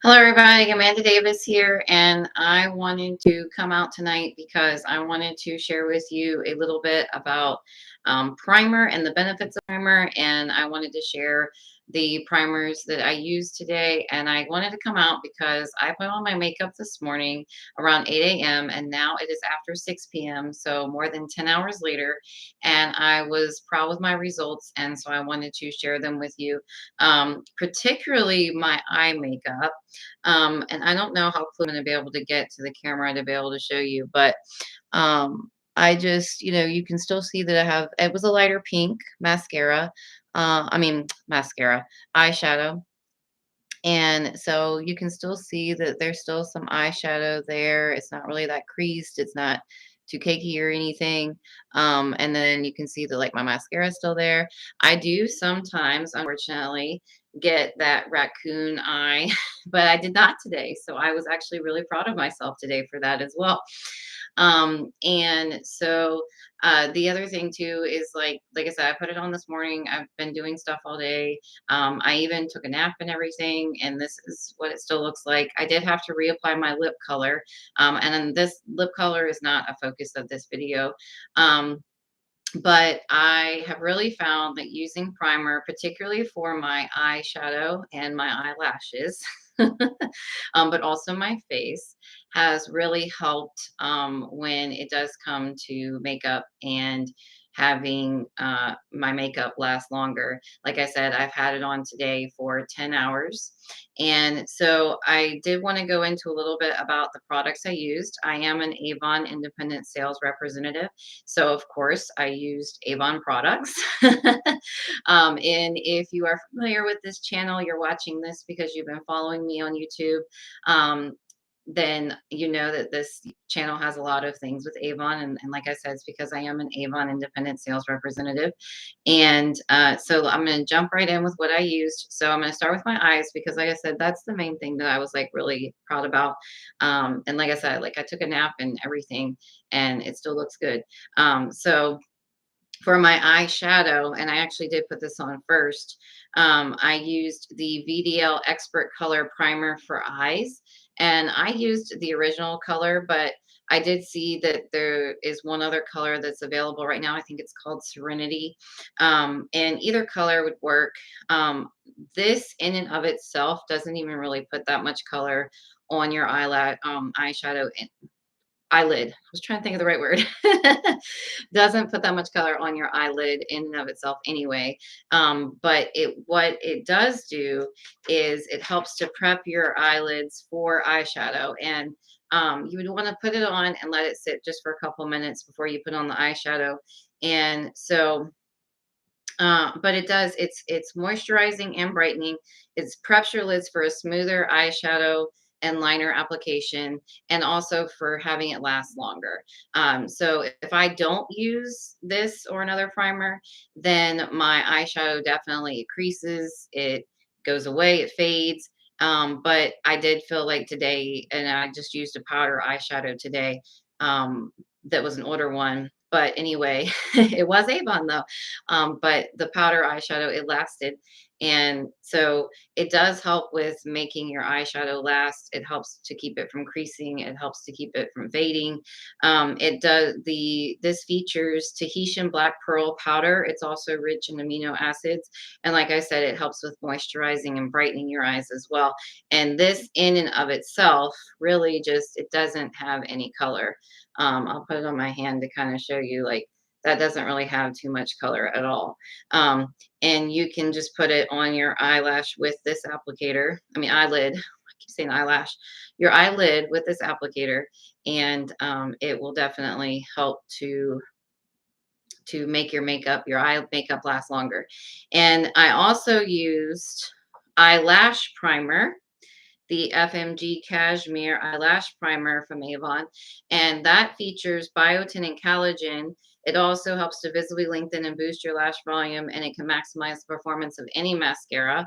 Hello, everybody. Amanda Davis here, and I wanted to come out tonight because I wanted to share with you a little bit about primer and the benefits of primer. And I wanted to share the primers that I used today. And I wanted to come out because I put on my makeup this morning around 8 a.m., and now it is after 6 p.m., so more than 10 hours later. And I was proud with my results, and so I wanted to share them with you, particularly my eye makeup. And I don't know how close I'm going to be able to get to the camera to be able to show you, but I just, you can still see that it was a lighter pink mascara. I mean, mascara, eyeshadow. And so you can still see that there's still some eyeshadow there. It's not really that creased. It's not too cakey or anything. And then you can see that like my mascara is still there. I do sometimes, unfortunately, get that raccoon eye, but I did not today. So I was actually really proud of myself today for that as well. And so the other thing too is like I said, I put it on this morning. I've been doing stuff all day. I even took a nap and everything, and this is what it still looks like. I did have to reapply my lip color, and then this lip color is not a focus of this video. Um, but I have really found that using primer, particularly for my eyeshadow and my eyelashes, but also my face, has really helped when it does come to makeup and having my makeup last longer. Like I said, I've had it on today for 10 hours. And so I did want to go into a little bit about the products I used. I am an Avon Independent Sales Representative. So, of course, I used Avon products. And if you are familiar with this channel, you're watching this because you've been following me on YouTube. Um, then you know that this channel has a lot of things with Avon. And like I said, it's because I am an Avon Independent Sales Representative. And so I'm going to jump right in with what I used. So I'm going to start with my eyes because, like I said, that's the main thing that I was like really proud about. And like I said, like I took a nap and everything, and it still looks good. So for my eyeshadow, and I actually did put this on first, I used the VDL Expert Color Primer for eyes. And I used the original color, but I did see that there is one other color that's available right now. I think it's called Serenity. And either color would work. This in and of itself doesn't even really put that much color on your eyeshadow eyelid. I was trying to think of the right word. Doesn't put that much color on your eyelid in and of itself anyway. But what it does do is it helps to prep your eyelids for eyeshadow. And you would want to put it on and let it sit just for a couple minutes before you put on the eyeshadow. And so but it does, it's moisturizing and brightening. It preps your lids for a smoother eyeshadow and liner application, and also for having it last longer. So if I don't use this or another primer, then my eyeshadow definitely creases, it goes away, it fades. But I did feel like today, and I just used a powder eyeshadow today, that was an order one. But anyway, it was Avon though. But the powder eyeshadow, it lasted. And so it does help with making your eyeshadow last. It helps to keep it from creasing. It helps to keep it from fading. This features Tahitian black pearl powder. It's also rich in amino acids. And like I said, it helps with moisturizing and brightening your eyes as well. And this in and of itself really just, it doesn't have any color. I'll put it on my hand to kind of show you like that doesn't really have too much color at all. And you can just put it on your eyelash with this applicator. I mean, eyelid. I keep saying eyelash. Your eyelid with this applicator, and it will definitely help to make your eye makeup last longer. And I also used eyelash primer, the FMG Cashmere Eyelash Primer from Avon, and that features biotin and collagen. It also helps to visibly lengthen and boost your lash volume, and it can maximize the performance of any mascara.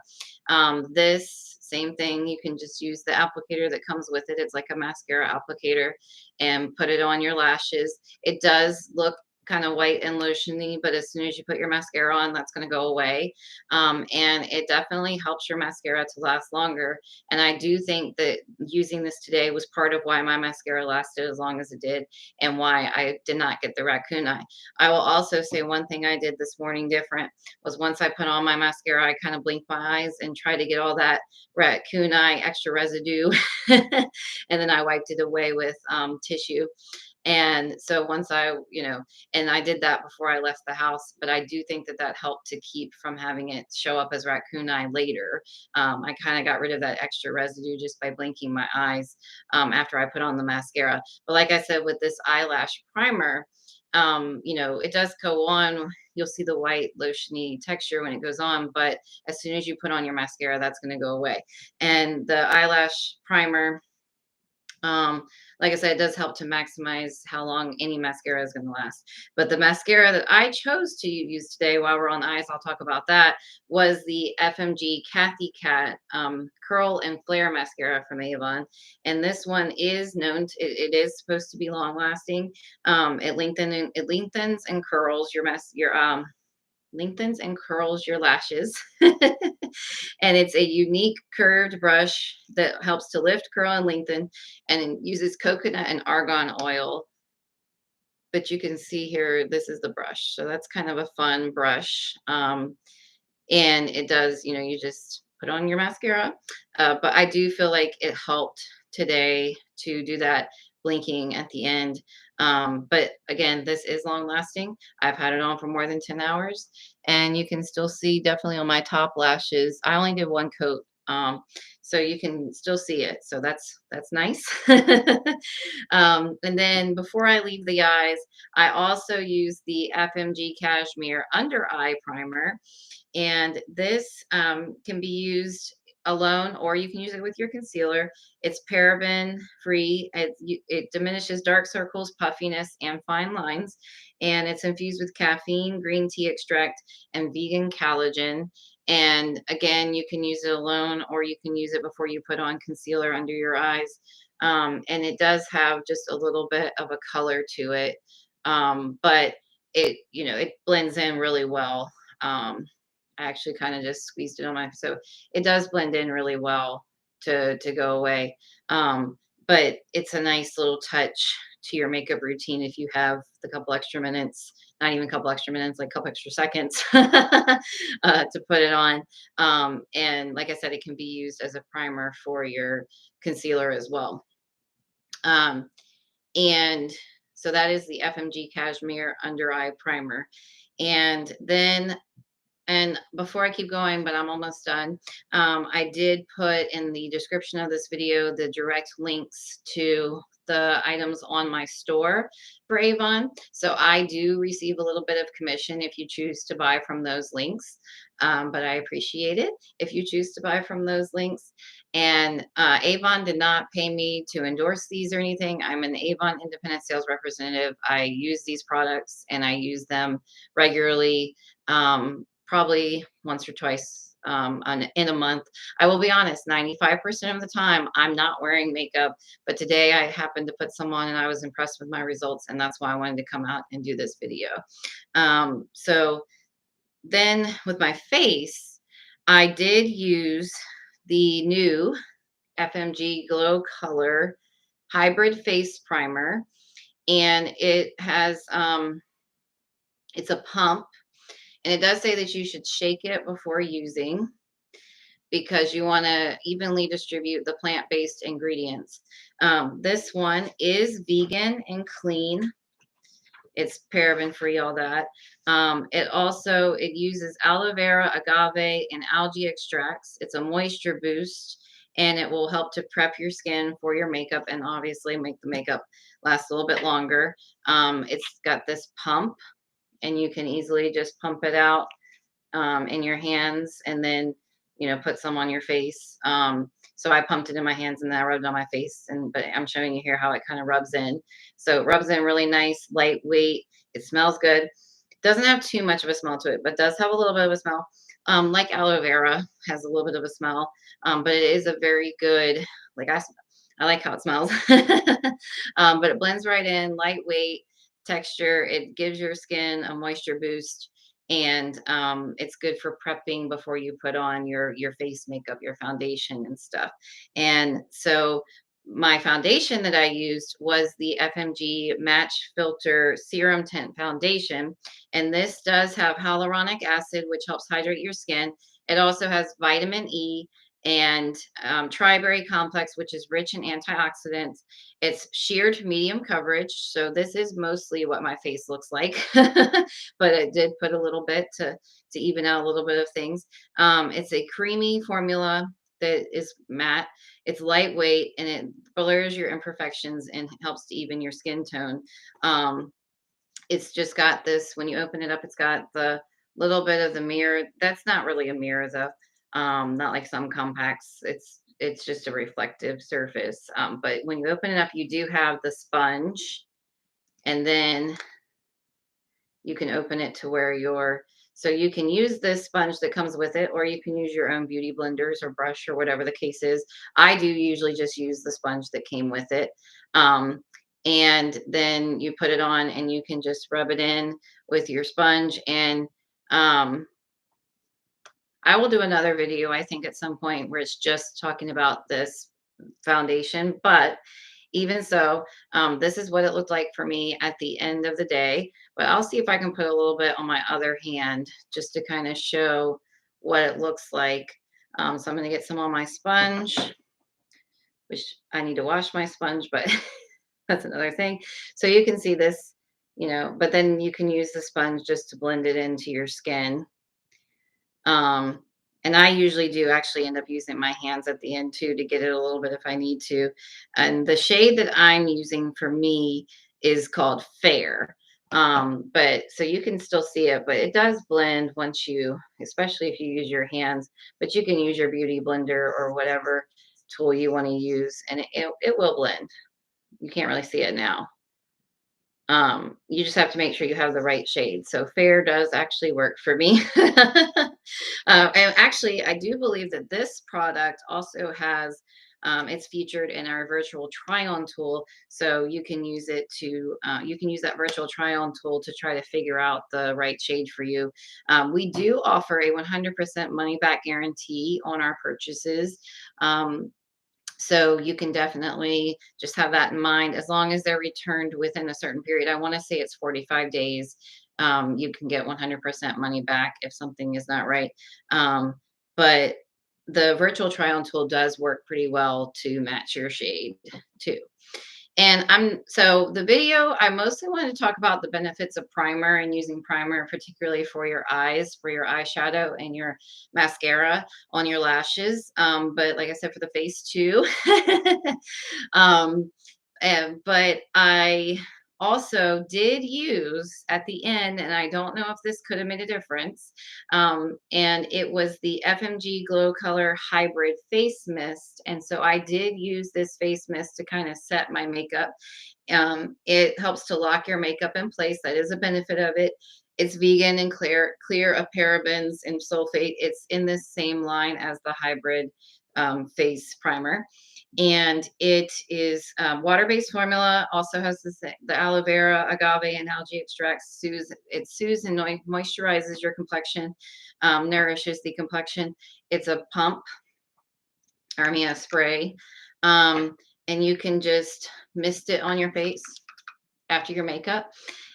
This same thing, you can just use the applicator that comes with it. It's like a mascara applicator, and put it on your lashes. It does look kind of white and lotiony, but as soon as you put your mascara on, that's going to go away. And it definitely helps your mascara to last longer. And I do think that using this today was part of why my mascara lasted as long as it did and why I did not get the raccoon eye. I will also say one thing I did this morning different was once I put on my mascara, I kind of blinked my eyes and tried to get all that raccoon eye extra residue. And then I wiped it away with tissue. And so once I, and I did that before I left the house, but I do think that that helped to keep from having it show up as raccoon eye later. I kind of got rid of that extra residue just by blinking my eyes after I put on the mascara. But like I said, with this eyelash primer, it does go on. You'll see the white lotiony texture when it goes on, but as soon as you put on your mascara, that's going to go away. And the eyelash primer, um, like I said, it does help to maximize how long any mascara is going to last. But the mascara that I chose to use today while we're on eyes, I'll talk about that, was the FMG Kathy Cat Curl and Flare Mascara from Avon. And this one is known to, it is supposed to be long lasting. It lengthens and curls your lengthens and curls your lashes. And it's a unique curved brush that helps to lift, curl, and lengthen, and it uses coconut and argan oil. But you can see here, this is the brush. So that's kind of a fun brush. And it does, you just put on your mascara. But I do feel like it helped today to do that blinking at the end. But again, this is long lasting. I've had it on for more than 10 hours, and you can still see definitely on my top lashes. I only did one coat. So you can still see it. So that's nice. And then before I leave the eyes, I also use the FMG Cashmere Under Eye Primer. And this can be used alone, or you can use it with your concealer. It's paraben free. It diminishes dark circles, puffiness, and fine lines. And it's infused with caffeine, green tea extract, and vegan collagen. And again, you can use it alone, or you can use it before you put on concealer under your eyes. And it does have just a little bit of a color to it, but it blends in really well. I actually kind of just squeezed it on my, so it does blend in really well to go away. But it's a nice little touch to your makeup routine if you have the couple extra minutes, not even a couple extra minutes, like a couple extra seconds to put it on. And like I said, it can be used as a primer for your concealer as well. And so that is the FMG Cashmere Under Eye Primer. And before I keep going, but I'm almost done, I did put in the description of this video the direct links to the items on my store for Avon. So I do receive a little bit of commission if you choose to buy from those links. But I appreciate it if you choose to buy from those links. And Avon did not pay me to endorse these or anything. I'm an Avon Independent Sales Representative. I use these products and I use them regularly. Probably once or twice in a month. I will be honest, 95% of the time I'm not wearing makeup, but today I happened to put some on and I was impressed with my results, and that's why I wanted to come out and do this video. So then with my face, I did use the new FMG Glow Color Hybrid Face Primer, and it has it's a pump. And it does say that you should shake it before using, because you want to evenly distribute the plant-based ingredients. This one is vegan and clean. It's paraben free, all that. It uses aloe vera, agave, and algae extracts. It's a moisture boost, and it will help to prep your skin for your makeup and obviously make the makeup last a little bit longer. It's got this pump, and you can easily just pump it out in your hands, and then put some on your face. So I pumped it in my hands and then I rubbed it on my face, but I'm showing you here how it kind of rubs in. So it rubs in really nice, lightweight. It smells good. Doesn't have too much of a smell to it, but does have a little bit of a smell. Like aloe vera has a little bit of a smell, but it is a very good, I like how it smells. But it blends right in, lightweight, texture. It gives your skin a moisture boost, and it's good for prepping before you put on your face makeup, your foundation and stuff. And so my foundation that I used was the FMG Match Filter Serum Tint Foundation. And this does have hyaluronic acid, which helps hydrate your skin. It also has vitamin E and triberry complex, which is rich in antioxidants. It's sheared medium coverage. So this is mostly what my face looks like, but it did put a little bit to even out a little bit of things. It's a creamy formula that is matte. It's lightweight and it blurs your imperfections and helps to even your skin tone. It's just got this, when you open it up, it's got the little bit of the mirror. That's not really a mirror though. Not like some compacts. It's just a reflective surface. But when you open it up, you do have the sponge, and then you can open it to where so you can use this sponge that comes with it, or you can use your own beauty blenders or brush or whatever the case is. I do usually just use the sponge that came with it. And then you put it on and you can just rub it in with your sponge. And I will do another video, I think, at some point where it's just talking about this foundation. But even so, this is what it looked like for me at the end of the day. But I'll see if I can put a little bit on my other hand just to kind of show what it looks like. So I'm going to get some on my sponge, which I need to wash my sponge, but that's another thing. So you can see this, but then you can use the sponge just to blend it into your skin. And I usually do actually end up using my hands at the end too to get it a little bit if I need to. And the shade that I'm using for me is called Fair. But so you can still see it, but it does blend once especially if you use your hands, but you can use your beauty blender or whatever tool you want to use, and it will blend. You can't really see it now. You just have to make sure you have the right shade. So Fair does actually work for me. And actually, I do believe that this product also has, it's featured in our virtual try-on tool. So you can use you can use that virtual try-on tool to try to figure out the right shade for you. We do offer a 100% money back guarantee on our purchases. So you can definitely just have that in mind as long as they're returned within a certain period. I want to say it's 45 days. You can get 100% money back if something is not right. But the virtual try on tool does work pretty well to match your shade too. And so the video, I mostly wanted to talk about the benefits of primer and using primer, particularly for your eyes, for your eyeshadow and your mascara on your lashes. But like I said, for the face too. um, but I also did use at the end, and I don't know if this could have made a difference. And it was the FMG Glow Color Hybrid Face Mist. And so I did use this face mist to kind of set my makeup. It helps to lock your makeup in place. That is a benefit of it. It's vegan and clear of parabens and sulfate. It's in this same line as the hybrid face primer, and it is water-based formula. Also has the aloe vera, agave, and algae extracts. It soothes and moisturizes your complexion, nourishes the complexion. It's a pump, or I mean a spray, and you can just mist it on your face after your makeup,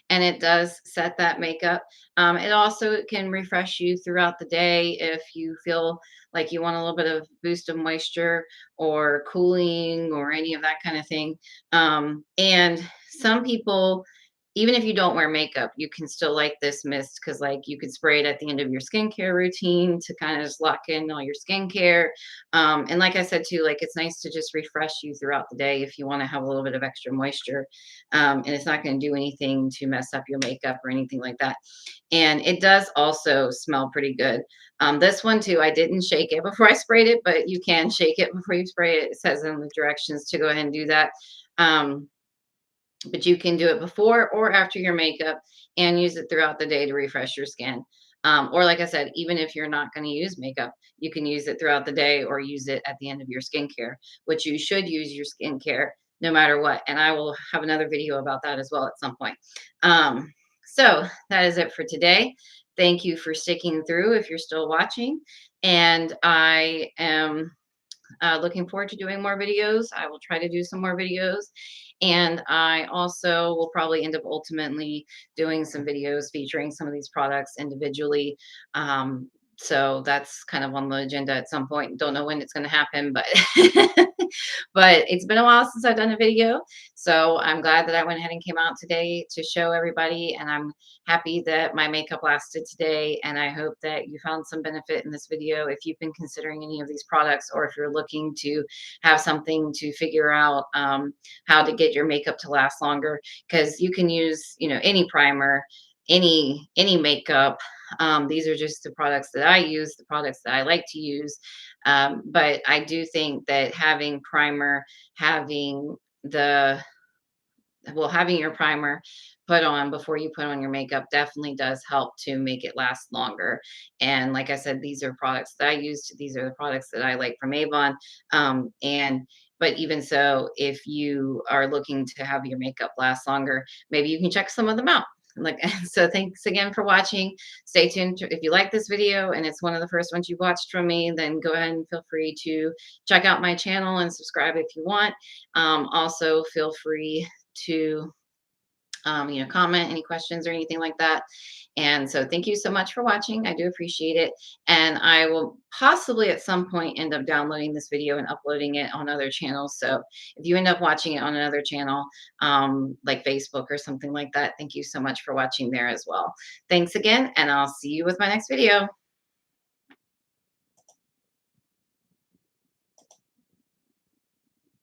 and it does set that makeup. It also can refresh you throughout the day if you feel like you want a little bit of boost of moisture or cooling or any of that kind of thing. And some people, even if you don't wear makeup, you can still like this mist because, like, you could spray it at the end of your skincare routine to kind of just lock in all your skincare. And like I said too, like, it's nice to just refresh you throughout the day if you want to have a little bit of extra moisture. And it's not going to do anything to mess up your makeup or anything like that. And it does also smell pretty good. This one too, I didn't shake it before I sprayed it, but you can shake it before you spray it. It says in the directions to go ahead and do that. But you can do it before or after your makeup and use it throughout the day to refresh your skin. Or like I said, even if you're not going to use makeup, you can use it throughout the day or use it at the end of your skincare, which you should use your skincare no matter what. And I will have another video about that as well at some point. Um, so that is it for today. Thank you for sticking through if you're still watching. And I am looking forward to doing more videos. I will try to do some more videos. And I also will probably end up ultimately doing some videos featuring some of these products individually. So that's kind of on the agenda at some point. Don't know when it's going to happen, but but it's been a while since I've done a video. So I'm glad that I went ahead and came out today to show everybody. And I'm happy that my makeup lasted today. And I hope that you found some benefit in this video if you've been considering any of these products, or if you're looking to have something to figure out how to get your makeup to last longer. Because you can use, any primer, any makeup. These are just the products that I use, the products that I like to use. But I do think that having primer, having the having your primer put on before you put on your makeup definitely does help to make it last longer. And like I said, these are products that I use. These are the products that I like from Avon. And but even so, if you are looking to have your makeup last longer, maybe you can check some of them out. Like, so thanks again for watching. Stay tuned. If you like this video and it's one of the first ones you've watched from me, then go ahead and feel free to check out my channel and subscribe if you want. Also, feel free to comment any questions or anything like that. And so thank you so much for watching. I do appreciate it. And I will possibly at some point end up downloading this video and uploading it on other channels. So if you end up watching it on another channel, like Facebook or something like that, thank you so much for watching there as well. Thanks again, and I'll see you with my next video.